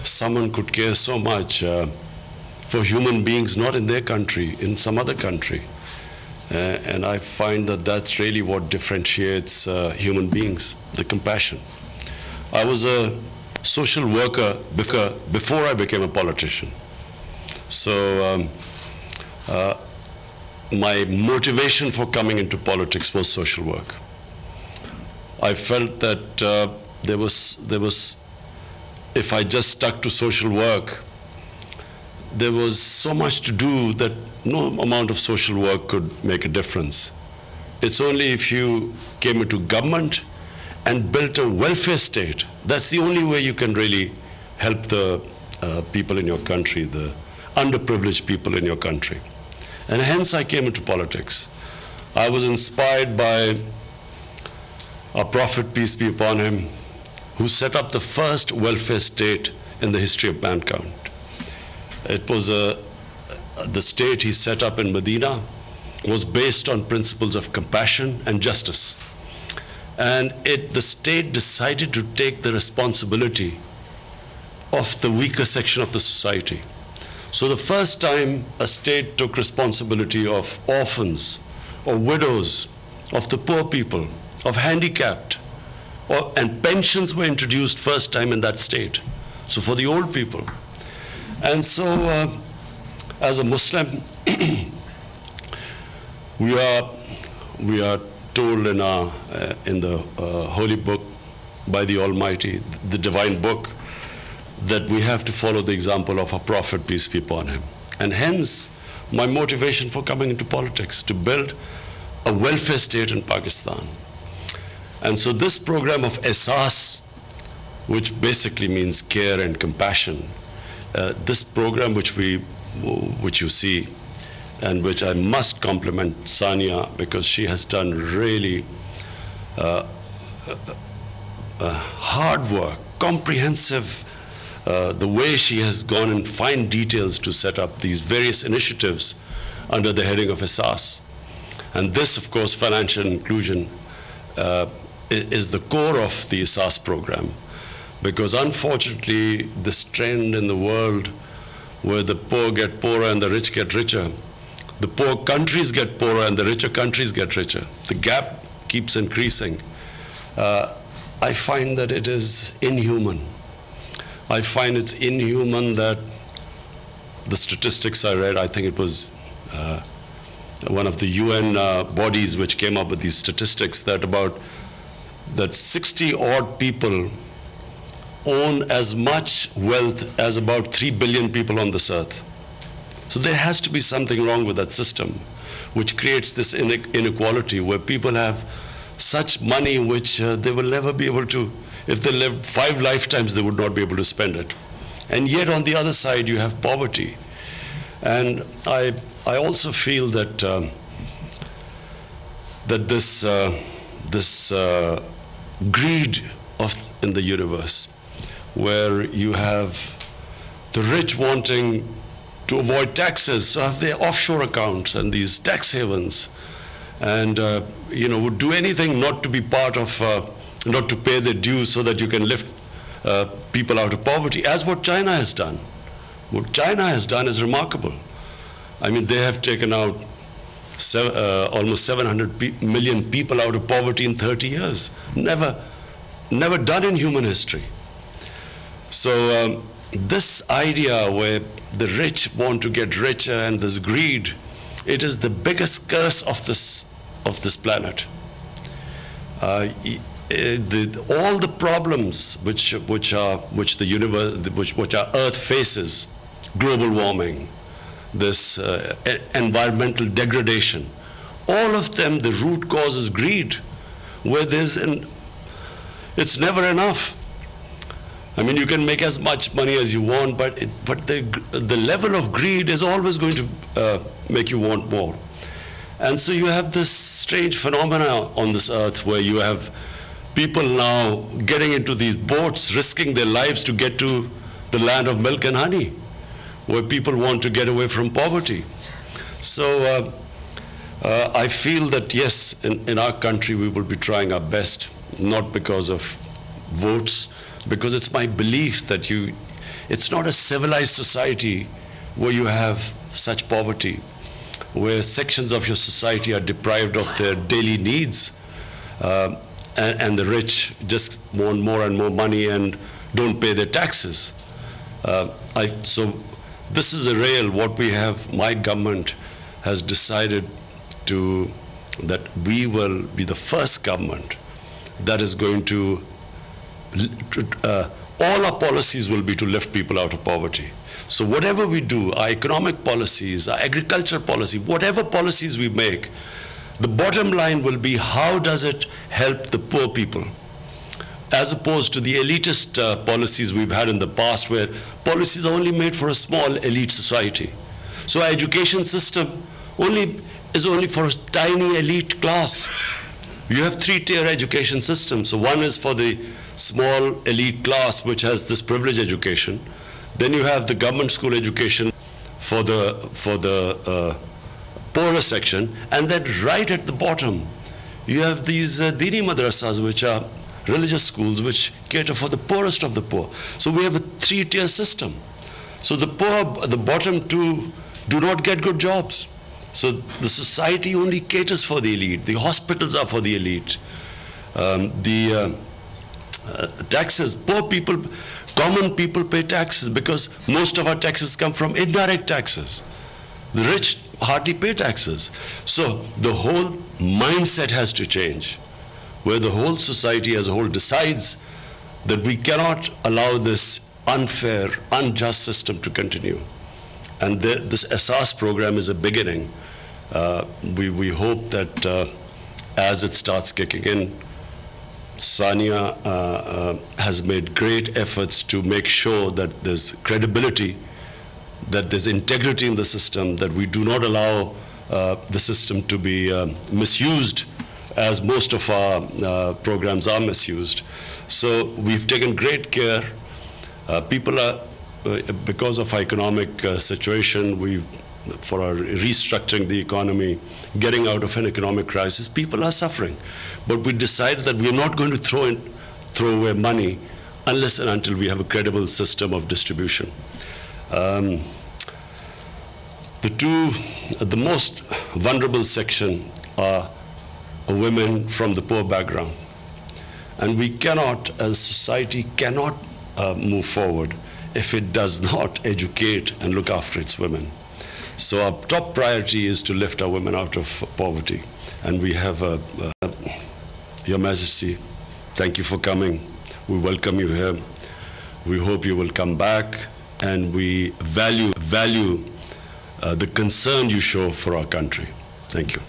someone could care so much for human beings, not in their country, in some other country. And I find that that's really what differentiates human beings, the compassion. I was a social worker before I became a politician. So my motivation for coming into politics was social work. I felt that there was, if I just stuck to social work, there was so much to do that no amount of social work could make a difference. It's only if you came into government and built a welfare state, that's the only way you can really help the people in your country, the underprivileged people in your country. And hence I came into politics. I was inspired by our Prophet, peace be upon him, who set up the first welfare state in the history of mankind. It was the state he set up in Medina was based on principles of compassion and justice. And the state decided to take the responsibility of the weaker section of the society. So the first time a state took responsibility of orphans, or widows, of the poor people, of handicapped, and pensions were introduced first time in that state. So for the old people. And so as a Muslim, we are told in the holy book by the Almighty, the divine book, that we have to follow the example of our Prophet, peace be upon him. And hence, my motivation for coming into politics, to build a welfare state in Pakistan. And so this program of Ehsaas, which basically means care and compassion, this program which you see, and which I must compliment Sania, because she has done really hard work, comprehensive, the way she has gone in fine details to set up these various initiatives under the heading of Ehsaas. And this, of course, financial inclusion is the core of the Ehsaas program, because unfortunately this trend in the world where the poor get poorer and the rich get richer, the poor countries get poorer and the richer countries get richer, the gap keeps increasing. I find that it is inhuman. I find it's inhuman that the statistics I read, I think it was one of the UN bodies which came up with these statistics, that 60 odd people own as much wealth as about 3 billion people on this earth. So there has to be something wrong with that system, which creates this inequality where people have such money which they will never be able to, if they lived 5 lifetimes, they would not be able to spend it. And yet on the other side, you have poverty. And I also feel that this greed in the universe, where you have the rich wanting to avoid taxes, so have their offshore accounts and these tax havens, and would do anything not to be part of, not to pay their dues so that you can lift people out of poverty, as what China has done. What China has done is remarkable. I mean, they have taken out almost 700 million people out of poverty in 30 years. Never done in human history. So this idea where the rich want to get richer and this greed, it is the biggest curse of this planet. All the problems which our Earth faces, global warming, this environmental degradation, all of them, the root cause is greed, where it's never enough. I mean, you can make as much money as you want, but the level of greed is always going to make you want more. And so you have this strange phenomena on this earth where you have people now getting into these boats, risking their lives to get to the land of milk and honey, where people want to get away from poverty. So I feel that, yes, in our country we will be trying our best, not because of votes, because it's my belief that it's not a civilized society where you have such poverty, where sections of your society are deprived of their daily needs, and the rich just want more and more money and don't pay their taxes. So this is a real, what we have, my government has decided that we will be the first government that is going to, all our policies will be to lift people out of poverty. So whatever we do, our economic policies, our agriculture policy, whatever policies we make, the bottom line will be how does it help the poor people, as opposed to the elitist policies we've had in the past, where policies are only made for a small elite society. So our education system is only for a tiny elite class. You have three-tier education systems. So one is for the small elite class, which has this privileged education. Then you have the government school education for the poorer section, and then right at the bottom, you have these Dini madrasas, which are religious schools, which cater for the poorest of the poor. So we have a three-tier system. So the poor, the bottom two, do not get good jobs. So the society only caters for the elite. The hospitals are for the elite. Taxes, poor people, common people pay taxes because most of our taxes come from indirect taxes. The rich hardly pay taxes. So the whole mindset has to change, where the whole society as a whole decides that we cannot allow this unfair, unjust system to continue. And this Ehsaas program is a beginning. We hope that as it starts kicking in, Sania has made great efforts to make sure that there's credibility, that there's integrity in the system, that we do not allow the system to be misused, as most of our programs are misused. So we've taken great care. People are, because of our economic situation, for our restructuring the economy, getting out of an economic crisis, people are suffering. But we decided that we are not going to throw away money unless and until we have a credible system of distribution. The most vulnerable section are women from the poor background. And we cannot, as society, cannot move forward if it does not educate and look after its women. So our top priority is to lift our women out of poverty. And we have, Your Majesty, thank you for coming. We welcome you here. We hope you will come back, and we value the concern you show for our country. Thank you.